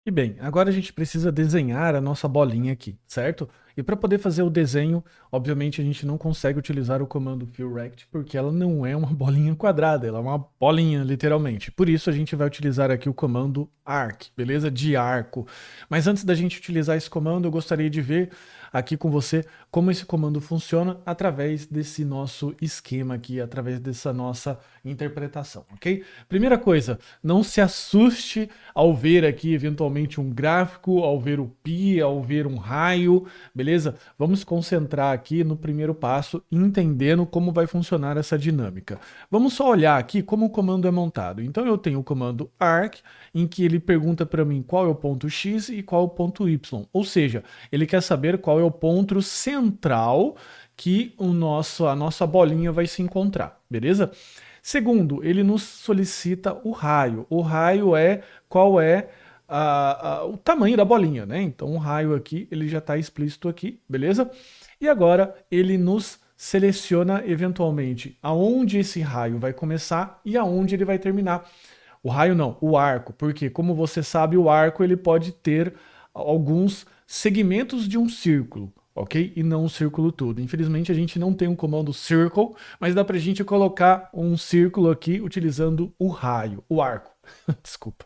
E bem, agora a gente precisa desenhar a nossa bolinha aqui, certo? E para poder fazer o desenho, obviamente a gente não consegue utilizar o comando fillRect porque ela não é uma bolinha quadrada, ela é uma bolinha literalmente. Por isso a gente vai utilizar aqui o comando arc, beleza? De arco. Mas antes da gente utilizar esse comando, eu gostaria de ver aqui com você como esse comando funciona através desse nosso esquema aqui, através dessa nossa interpretação, ok? Primeira coisa, não se assuste ao ver aqui eventualmente um gráfico, ao ver o pi, ao ver um raio, beleza? Vamos concentrar aqui no primeiro passo, entendendo como vai funcionar essa dinâmica. Vamos só olhar aqui como o comando é montado. Então eu tenho o comando arc, em que ele pergunta para mim qual é o ponto x e qual é o ponto y. Ou seja, ele quer saber qual é o ponto central que a nossa bolinha vai se encontrar, beleza? Segundo, ele nos solicita o raio. O raio é qual é o tamanho da bolinha, né? Então o raio aqui, ele já está explícito aqui, beleza? E agora ele nos seleciona eventualmente aonde esse raio vai começar e aonde ele vai terminar. O raio não, o arco, porque como você sabe, o arco ele pode ter alguns segmentos de um círculo, ok? E não o círculo todo. Infelizmente a gente não tem um comando circle, mas dá pra gente colocar um círculo aqui utilizando o raio, o arco. Desculpa,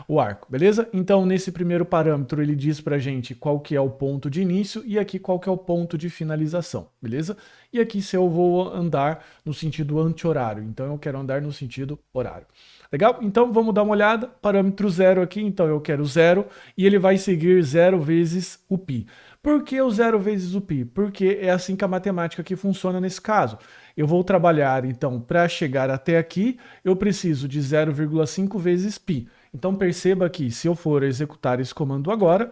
o arco, beleza? Então, nesse primeiro parâmetro, ele diz pra gente qual que é o ponto de início e aqui qual que é o ponto de finalização, beleza? E aqui se eu vou andar no sentido anti-horário, então eu quero andar no sentido horário. Legal? Então, vamos dar uma olhada. Parâmetro zero aqui, então eu quero zero e ele vai seguir zero vezes o π. Por que o zero vezes o π? Porque é assim que a matemática aqui funciona nesse caso. Eu vou trabalhar, então, para chegar até aqui, eu preciso de 0,5 vezes π. Então perceba que se eu for executar esse comando agora,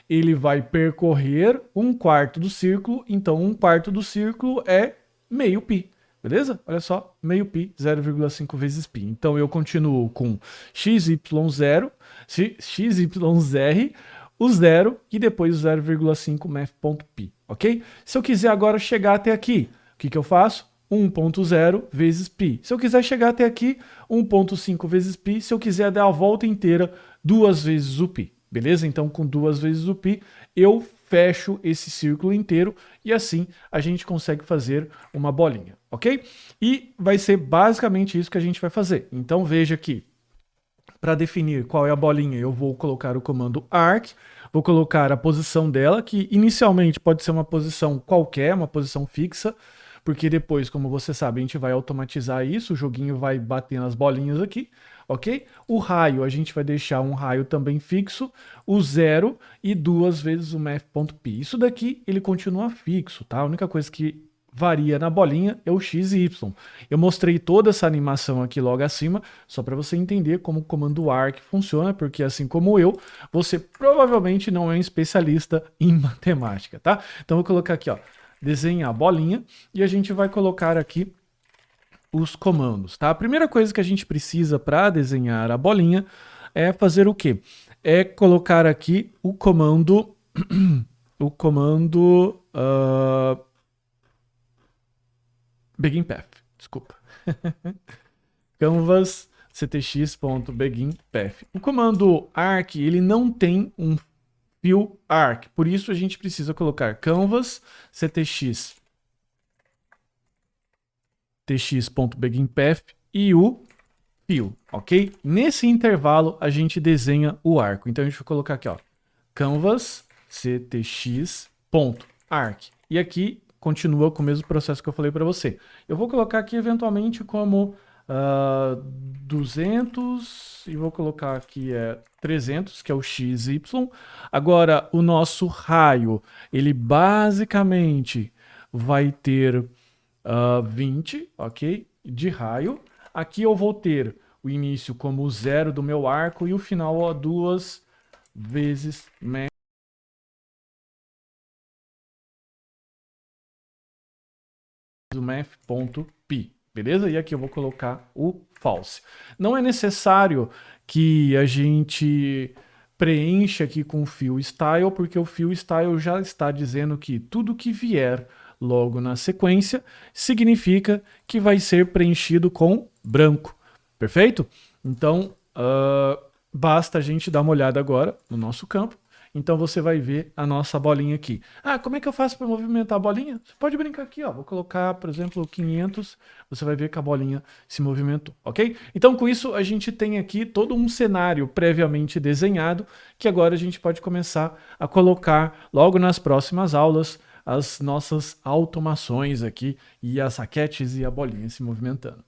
ele vai percorrer um quarto do círculo, então um quarto do círculo é meio π. Beleza? Olha só, meio π, 0,5 vezes π. Então eu continuo com xy0, xyzr, o zero e depois o 0,5 math.p, ok? Se eu quiser agora chegar até aqui, o que eu faço? 1.0 vezes π. Se eu quiser chegar até aqui, 1.5 vezes π. Se eu quiser dar a volta inteira, 2 vezes o π. Beleza? Então, com 2 vezes o π, eu fecho esse círculo inteiro e assim a gente consegue fazer uma bolinha, ok? E vai ser basicamente isso que a gente vai fazer. Então, veja aqui, para definir qual é a bolinha, eu vou colocar o comando arc, vou colocar a posição dela, que inicialmente pode ser uma posição qualquer, uma posição fixa, porque depois, como você sabe, a gente vai automatizar isso, o joguinho vai bater nas bolinhas aqui, ok? O raio, a gente vai deixar um raio também fixo, o zero e 2 vezes o math.p. Isso daqui, ele continua fixo, tá? A única coisa que varia na bolinha é o x e y. Eu mostrei toda essa animação aqui logo acima, só para você entender como o comando arc funciona, porque assim como eu, você provavelmente não é um especialista em matemática, tá? Então eu vou colocar aqui, ó, desenhar a bolinha e a gente vai colocar aqui os comandos, tá? A primeira coisa que a gente precisa para desenhar a bolinha é fazer o quê? É colocar aqui o comando o comando beginPath, desculpa. Canvas ctx.beginPath. O comando arc, ele não tem um fill arc, por isso a gente precisa colocar canvas ctx tx.beginPath e o fill, ok? Nesse intervalo a gente desenha o arco. Então a gente vai colocar aqui, ó, canvas ctx.arc. E aqui continua com o mesmo processo que eu falei para você. Eu vou colocar aqui eventualmente como 200 e vou colocar aqui 300, que é o XY. Agora, o nosso raio, ele basicamente vai ter 20, ok? De raio. Aqui eu vou ter o início como o zero do meu arco e o final, ó, 2 vezes math.p, beleza? E aqui eu vou colocar o false. Não é necessário que a gente preencha aqui com o fill style, porque o fill style já está dizendo que tudo que vier logo na sequência significa que vai ser preenchido com branco, perfeito? Então, basta a gente dar uma olhada agora no nosso campo. Então você vai ver a nossa bolinha aqui. Ah, como é que eu faço para movimentar a bolinha? Você pode brincar aqui, ó. Vou colocar, por exemplo, 500. Você vai ver que a bolinha se movimentou, ok? Então com isso a gente tem aqui todo um cenário previamente desenhado que agora a gente pode começar a colocar logo nas próximas aulas as nossas automações aqui e as raquetes e a bolinha se movimentando.